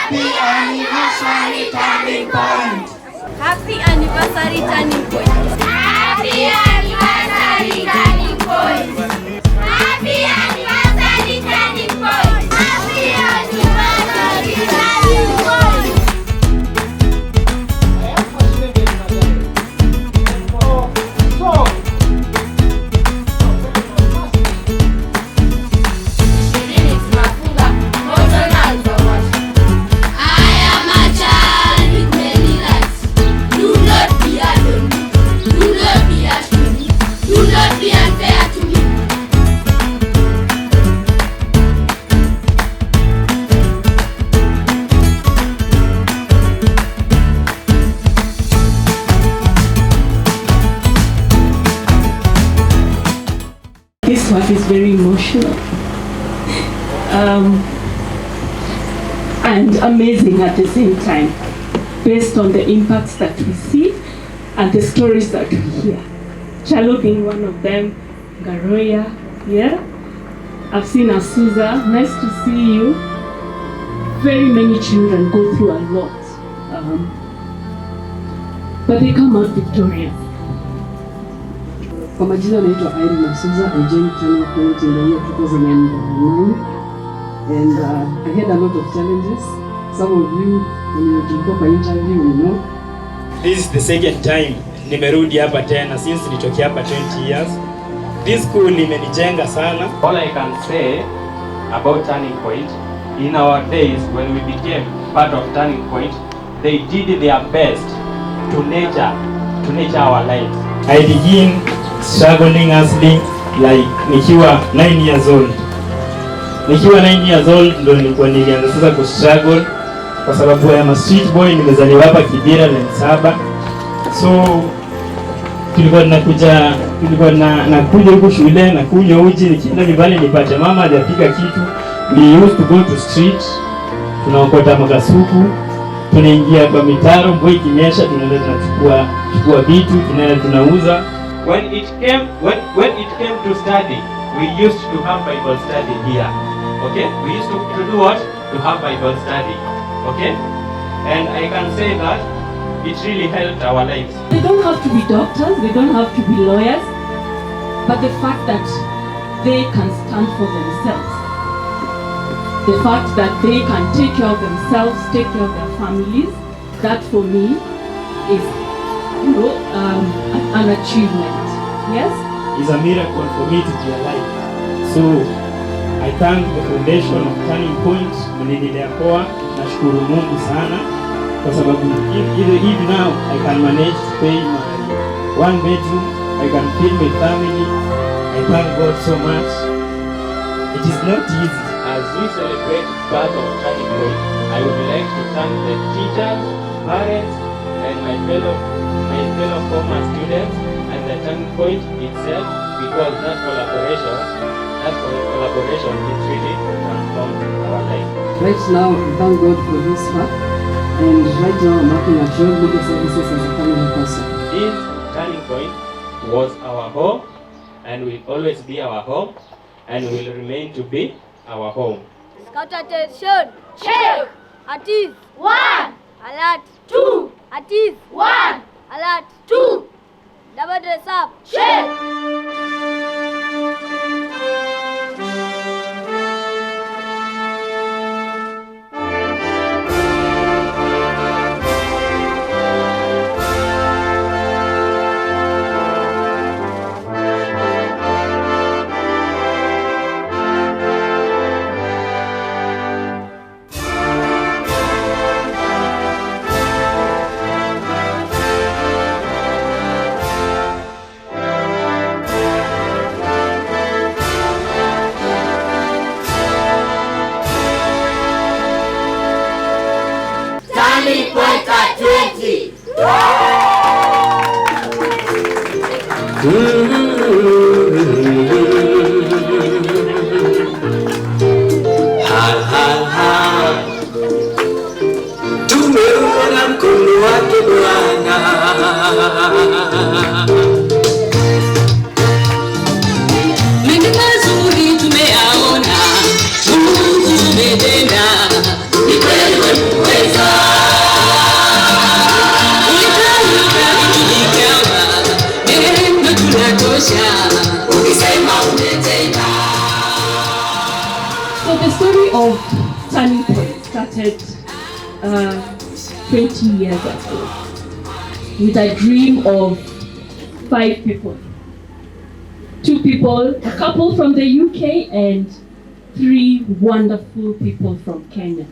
Happy anniversary turning point. Happy anniversary turning point. Happy anniversary turning point. Happy anniversary turning point. Happy anniversary turning point. This work is very emotional and amazing at the same time, based on the impacts that we see and the stories that we hear. Chalo being one of them, Garoya, yeah. I've seen Asuza, nice to see you. Very many children go through a lot, but they come out victorious. Kwa majina naitwa Irene Asuza. I joined Turning Point in the year 2009 and I had a lot of challenges. Some of you when you tulikuwa kwa interview, you know. This is the second time nimerudi hapa tena since nilitokea hapa 20 years. This school imenijenga sana. All I can say about Turning Point, in our days when we became part of Turning Point, they did their best to nurture our lives. I begin struggling hustling like nikiwa 9 years old. Nikiwa 9 years old ndo nilianza sasa ku struggle kwa sababu ya street boy. Nimezaliwa hapa Kibera line 7. So tulikuwa nakuja huko shule na kunywa uji, nikienda nyumbani nipate mama hajapiga kitu. We used to go to street, tunaokota magasuku, tunaingia kwa mitaro, mvua ikinyesha tunaenda tunachukua vitu, tunaenda tunauza. When it came to study, we used to have Bible study here. Okay? We used to do what? To have Bible study. Okay? And I can say that it really helped our lives. They don't have to be doctors, they don't have to be lawyers, but the fact that they can stand for themselves, the fact that they can take care of themselves, take care of their families, that for me is, you know, an achievement. Yes? It's a miracle for me to be alive. So I thank the foundation of Turning Point. Mnendelea poa, nashukuru Mungu sana kwa sababu even now I can manage to pay my 1 bedroom, I can feed my family. I thank God so much. It is not easy. As we celebrate birth of Turning Point, I would like to thank the teachers, parents, and my fellow former students and the Turning Point itself, because that collaboration it really transformed our life. Right now, I thank God for this work, and right now I'm working at Job Media Services as a family person. This Turning Point was our home and will always be our home and will remain to be our home. Scout attention. Check. At ease. 1. Alert. 2. At ease. 1. Alert. 2. Double dress up. Check. Turning Point at 20. Tumeona mkono wake Bwana. Mengi mazuri tumeyaona, Mungu umetenda, ni kweli wewe started 20 years ago with a dream of 5 people. 2 people, a couple from the UK and 3 wonderful people from Kenya.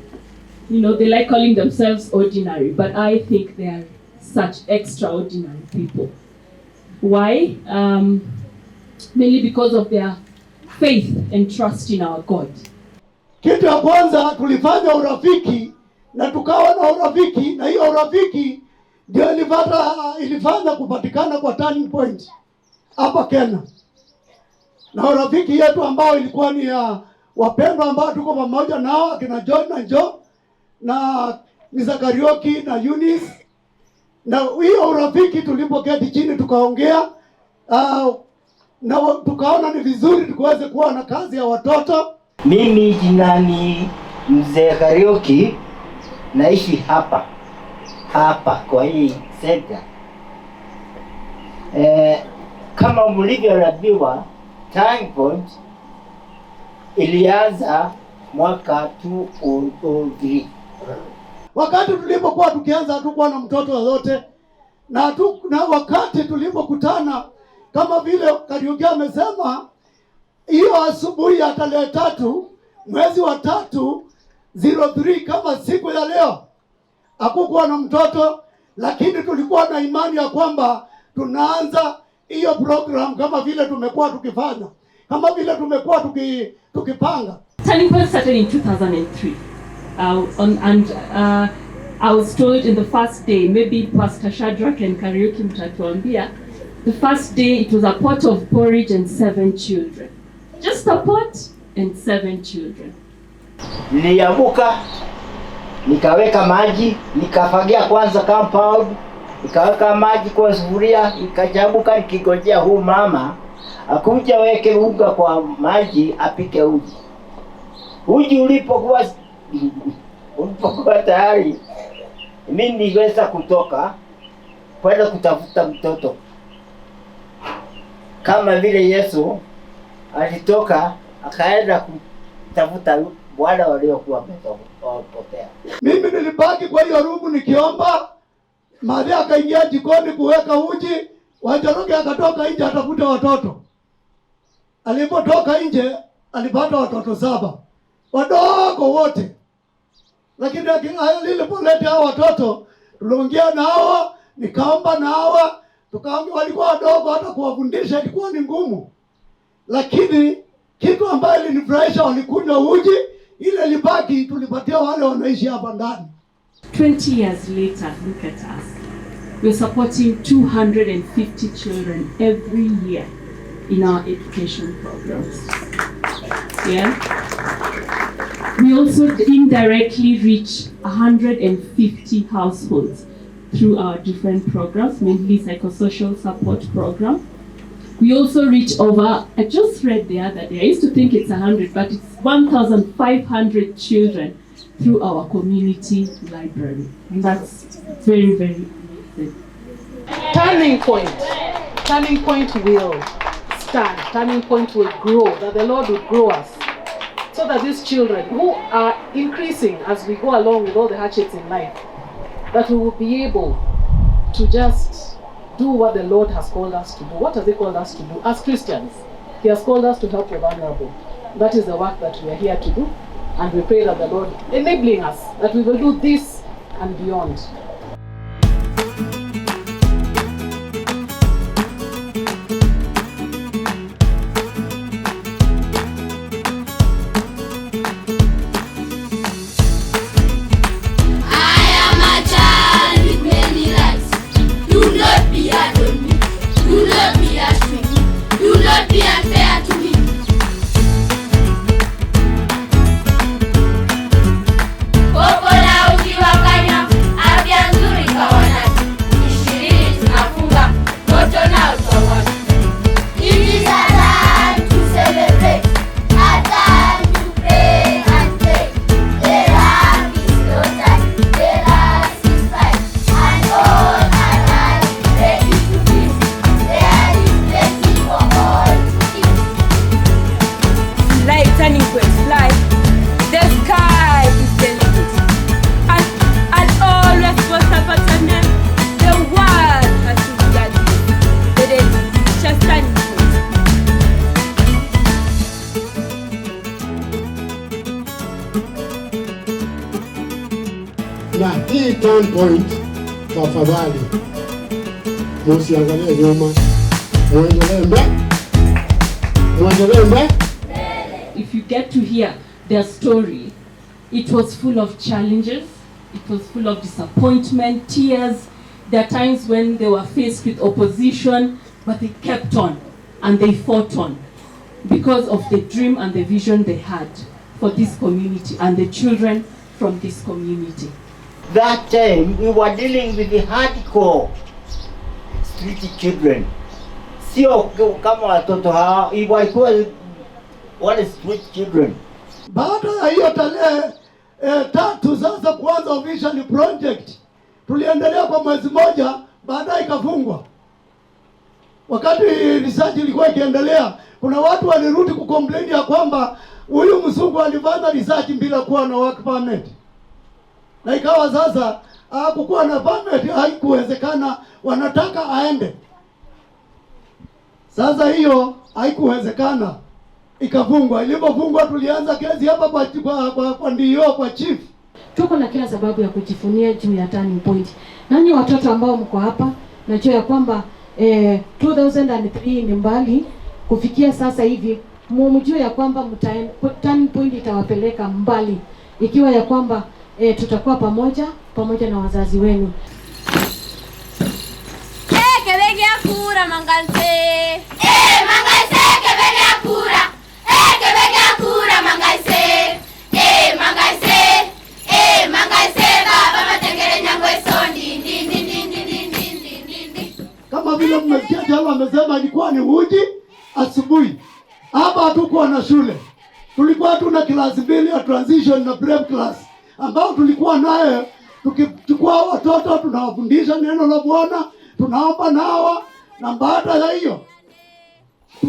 You know, they like calling themselves ordinary, but I think they are such extraordinary people. Why? Mainly because of their faith and trust in our God. Kitu ya kwanza tulifanya urafiki na tukawa na urafiki, na hiyo urafiki ndio ilifanya kupatikana kwa turning point hapa Kenya. Na urafiki yetu ambao ilikuwa ni ya wapendwa ambao tuko pamoja nao, akina John na Joe na Mr. Karioki na Eunice. Na hiyo urafiki tulipoketi chini tukaongea na tukaona ni vizuri tuweze kuwa na kazi ya watoto. Mimi jina ni Mzee Karioki, naishi hapa kwa hii center. Kama mlivyoambiwa, turning point ilianza mwaka 2003. Wakati tulipokuwa tukianza hatukuwa na mtoto yoyote, na wakati tulipokutana kama vile Karioki amesema, hiyo asubuhi ya tarehe 3 mwezi wa 3 03 kama siku ya leo, hakukuwa na mtoto, lakini tulikuwa na imani ya kwamba tunaanza hiyo program kama vile tumekuwa tukifanya, kama vile tumekuwa tukipanga. Turning Point started in 2003. I was told in the first day, maybe Pastor Shadrach and Karioki mtatuambia, the first day it was a pot of porridge and 7 children. Just a pot and 7 children. Niliamuka, nikaweka maji, nikafagia kwanza compound, nikaweka maji kwa sufuria, nikajamuka nikigojea huu mama akuja weke unga kwa maji apike uji. Uji ulipokuwa tayari, mimi niliweza kutoka kwenda kutafuta mtoto. Kama vile Yesu alitoka akaenda kutafuta wale waliokuwa wamepotea. Mimi nilibaki kwa hiyo rumu nikiomba. Maria akaingia jikoni kuweka uji, Wanjoroge akatoka nje atafuta watoto. Alipotoka nje alipata watoto 7. Wadogo wote. Lakini nilipoleta hao watoto, tuliongea na hawa, nikaomba na hawa, tukaongea, walikuwa wadogo, hata kuwafundisha ilikuwa ni ngumu. Lakini kitu ambayo ilinifurahisha, walikunywa uji, ile libaki tulipatia wale wanaishi hapa ndani. 20 years later, look at us. We're supporting 250 children every year in our education programs. Yeah. We also indirectly reach 150 households through our different programs, mainly psychosocial support program. We also reach over, I just read the other day, I used to think it's 100, but it's 1,500 children through our community library. And that's very, very amazing. Turning Point will stand. Turning Point will grow, that the Lord will grow us, so that these children who are increasing as we go along with all the hardships in life, that we will be able to just do what the Lord has called us to do. What has He called us to do? As Christians, He has called us to help the vulnerable. That is the work that we are here to do. And we pray that the Lord enabling us, that we will do this and beyond. Popola ukiwakanya, afya Na hii turn point, tafadhali musiangalie nyuma, muendelee mbele. If you get to hear their story, it was full of challenges, it was full of disappointment, tears. There are times when they were faced with opposition, but they kept on and they fought on because of the dream and the vision they had for this community and the children from this community. That time we were dealing with the hardcore street children. Sio kama watoto hawa, walikuwa wale street children. Baada ya hiyo tarehe 3 sasa kuanza official project, tuliendelea kwa mwezi moja, baadaye ikafungwa. Wakati research ilikuwa ikiendelea, kuna watu walirudi kucomplain ya kwamba huyu mzungu alifanya research bila kuwa na work permit. Na ikawa sasa hakukuwa na permit, haikuwezekana, wanataka aende. Sasa hiyo haikuwezekana, ikafungwa. Ilipofungwa tulianza kesi hapa kwa ndio kwa chief. Tuko na kila sababu ya kujifunia juu ya turning point. Nanyi watoto ambao mko hapa, najua ya kwamba 2003 ni mbali, kufikia sasa hivi mumjue ya kwamba turning point itawapeleka mbali, ikiwa ya kwamba tutakuwa pamoja na wazazi wenu. Kebegea kura mangalse. Mangalse kebegea kura. Kebegea kura mangalse. Mangalse. Mangalse baba matengere nyangwe sondi. Kama vile mmesikia jana amesema ilikuwa ni uji asubuhi. Hapa hatukuwa na shule. Tulikuwa tuna klasi mbili ya transition na prep class, ambao tulikuwa naye tukichukua watoto tunawafundisha neno la Bwana, tunaomba nawa, na baada ya hiyo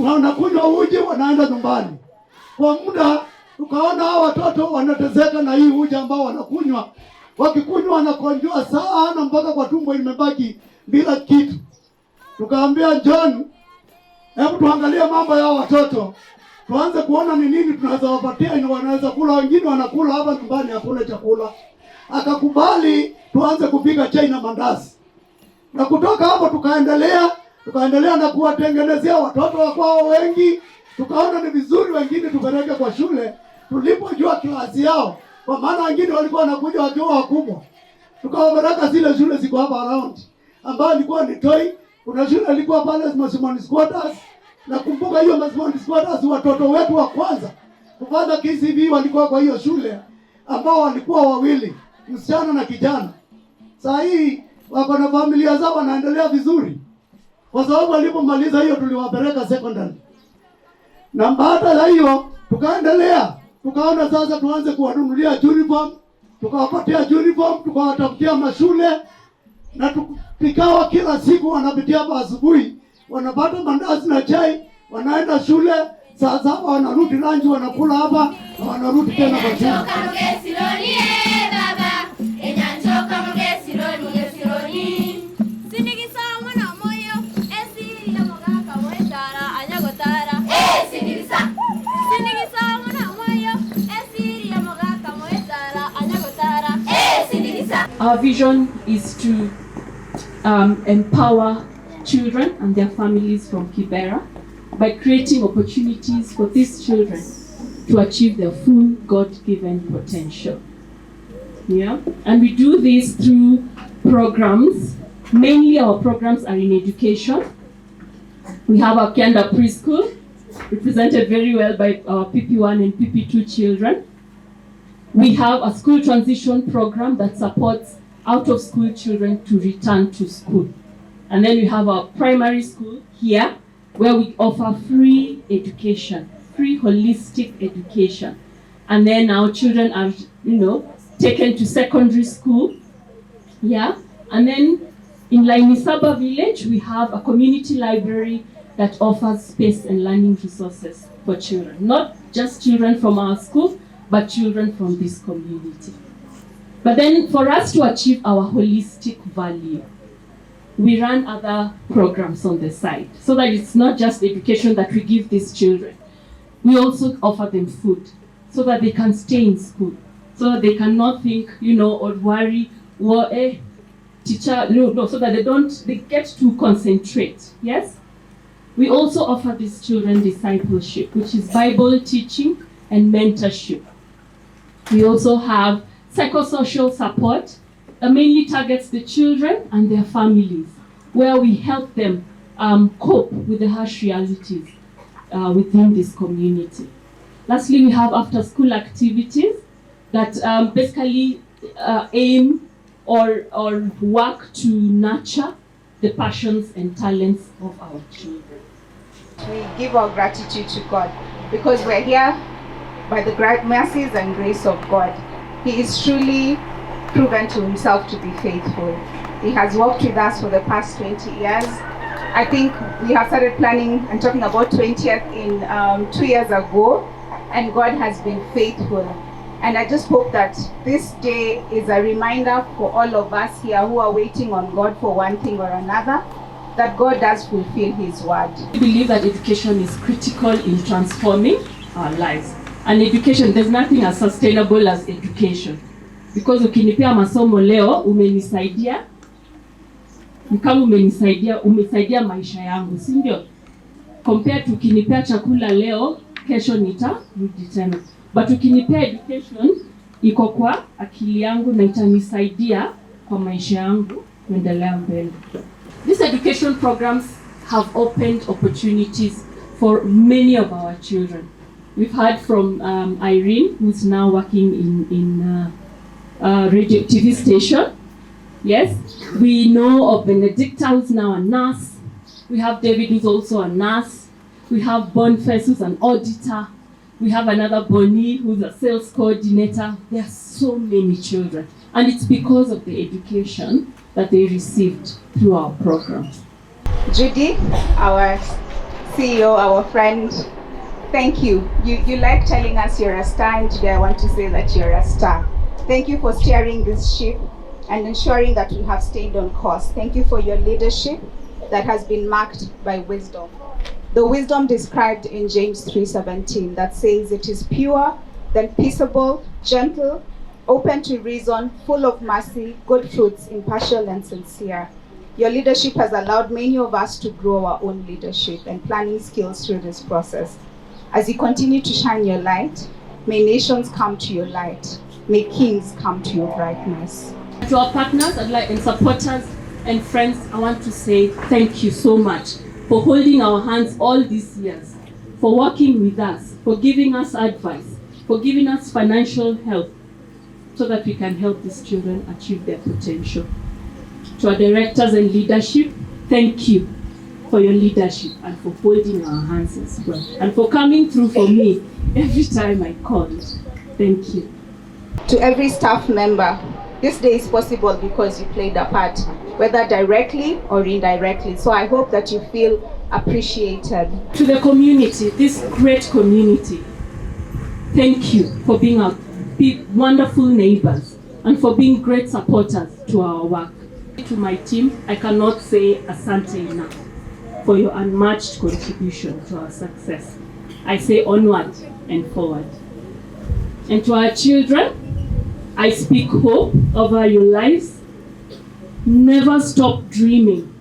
wanakunywa uji wanaenda nyumbani. Kwa muda tukaona hao watoto wanateseka na hii uji ambao wanakunywa. Wakikunywa wanakonjoa sana mpaka kwa tumbo imebaki bila kitu. Tukaambia John, hebu tuangalie mambo ya watoto, tuanze kuona ni nini tunaweza wapatia ili wanaweza kula. Wengine wanakula hapa nyumbani hakuna chakula. Akakubali tuanze kupika chai na mandazi. Na kutoka hapo tukaendelea na kuwatengenezea watoto wakwao wengi. Tukaona ni vizuri wengine tupeleke kwa shule tulipojua klasi yao, kwa maana wengine walikuwa wanakuja wakiwa wakubwa. Tukawapeleka zile shule ziko hapa around, ambayo ilikuwa ni Toi. Kuna shule ilikuwa pale Masimoni's Quarters. Nakumbuka hiyo Masimoni's Quarters, watoto wetu wa kwanza kufanya KCB walikuwa kwa hiyo shule, ambao walikuwa wawili, msichana na kijana. Sasa hii wako na familia zao wanaendelea vizuri, kwa sababu walipomaliza hiyo tuliwapeleka secondary. Na baada ya hiyo tukaendelea, tukaona sasa tuanze kuwanunulia uniform, tukawapatia uniform, tukawatafutia mashule, na tukawa kila siku wanapitia hapa asubuhi, wanapata mandazi na chai, wanaenda shule, saa 7 wanarudi lunch, wanakula hapa na wanarudi tena kwa shule. Our vision is to empower children and their families from Kibera by creating opportunities for these children to achieve their full God-given potential. Yeah, and we do this through programs. Mainly our programs are in education. We have our Kianda preschool, represented very well by our PP1 and PP2 children. We have a school transition program that supports out-of-school children to return to school. And then we have our primary school here, where we offer free education, free holistic education. And then our children are, taken to secondary school. Yeah. And then in Lainisaba village, we have a community library that offers space and learning resources for children. Not just children from our school, but children from this community. But then for us to achieve our holistic value, we run other programs on the side, so that it's not just education that we give these children. We also offer them food, so that they can stay in school, so that they cannot think, or worry so that they get to concentrate. Yes? We also offer these children discipleship, which is Bible teaching and mentorship. We also have psychosocial support that mainly targets the children and their families, where we help them cope with the harsh realities within this community. Lastly, we have after-school activities that basically aim or work to nurture the passions and talents of our children. We give our gratitude to God because we're here by the mercies and grace of God. He is truly proven to himself to be faithful. He has worked with us for the past 20 years. I think we have started planning and talking about 20th in 2 years ago, and God has been faithful. And I just hope that this day is a reminder for all of us here who are waiting on God for one thing or another, that God does fulfill his word. We believe that education is critical in transforming our lives. And education, there's nothing as sustainable as education. Because ukinipea masomo leo, umenisaidia, ni kama umesaidia maisha yangu, si ndio? Compared to ukinipea chakula leo, kesho nitarudi tena. But ukinipea education, iko kwa akili yangu na itanisaidia kwa maisha yangu kuendelea mbele. These education programs have opened opportunities for many of our children. We've heard from Irene, who's now working in radio TV station. Yes, we know of Benedicta, who's now a nurse. We have David, who's also a nurse. We have Boniface, who's an auditor. We have another Bonnie, who's a sales coordinator. There are so many children. And it's because of the education that they received through our program. Judy, our CEO, our friend, thank you. You like telling us you're a star, and today I want to say that you're a star. Thank you for steering this ship and ensuring that we have stayed on course. Thank you for your leadership that has been marked by wisdom. The wisdom described in James 3:17 that says it is pure, then peaceable, gentle, open to reason, full of mercy, good fruits, impartial and sincere. Your leadership has allowed many of us to grow our own leadership and planning skills through this process. As you continue to shine your light, may nations come to your light. May kings come to your brightness. To our partners and supporters and friends, I want to say thank you so much for holding our hands all these years, for working with us, for giving us advice, for giving us financial help so that we can help these children achieve their potential. To our directors and leadership, thank you for your leadership and for holding our hands as well, and for coming through for me every time I called. Thank you. To every staff member, this day is possible because you played a part, whether directly or indirectly. So I hope that you feel appreciated. To the community, this great community, thank you for being our wonderful neighbors and for being great supporters to our work. To my team, I cannot say asante enough for your unmatched contribution to our success. I say onward and forward. And to our children, I speak hope over your lives. Never stop dreaming,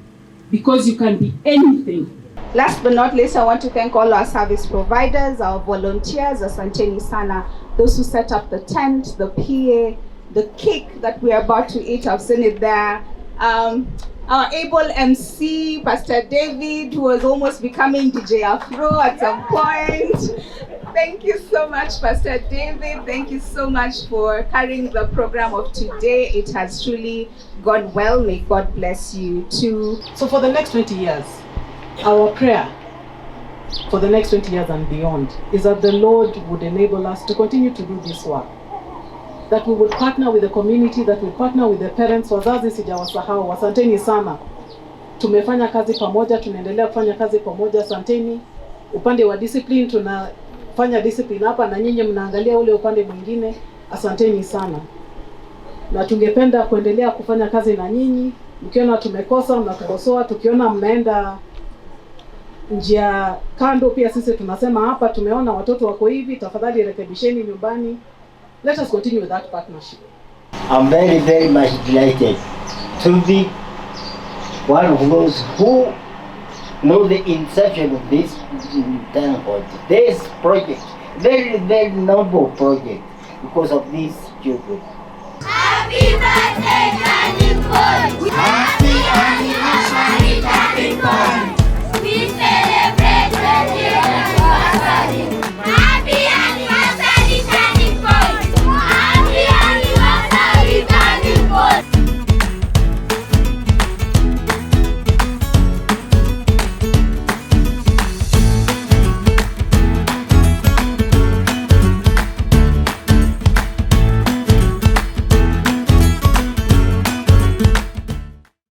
because you can be anything. Last but not least, I want to thank all our service providers, our volunteers, asanteni sana, those who set up the tent, the PA, the cake that we're about to eat, I've seen it there. Our able MC, Pastor David, who was almost becoming DJ Afro at some point. Thank you so much, Pastor David. Thank you so much for carrying the program of today. It has truly gone well. May God bless you too. So for the next 20 years, our prayer for the next 20 years and beyond is that the Lord would enable us to continue to do this work. That we would partner with the community, that we partner with the parents. Wazazi sijawasahau, asanteni sana. Tumefanya kazi pamoja, tunaendelea kufanya kazi pamoja, asanteni. Upande wa discipline tunafanya discipline hapa na nyinyi mnaangalia ule upande mwingine, asanteni sana. Na tungependa kuendelea kufanya kazi na nyinyi. Mkiona tumekosa mnatukosoa, tukiona mnaenda njia kando pia sisi tunasema hapa tumeona watoto wako hivi, tafadhali rekebisheni nyumbani. Let us continue with that partnership. I'm very, very much delighted to be one of those who know the inception of this turning point. This project, very, very noble project because of these children. Happy birthday!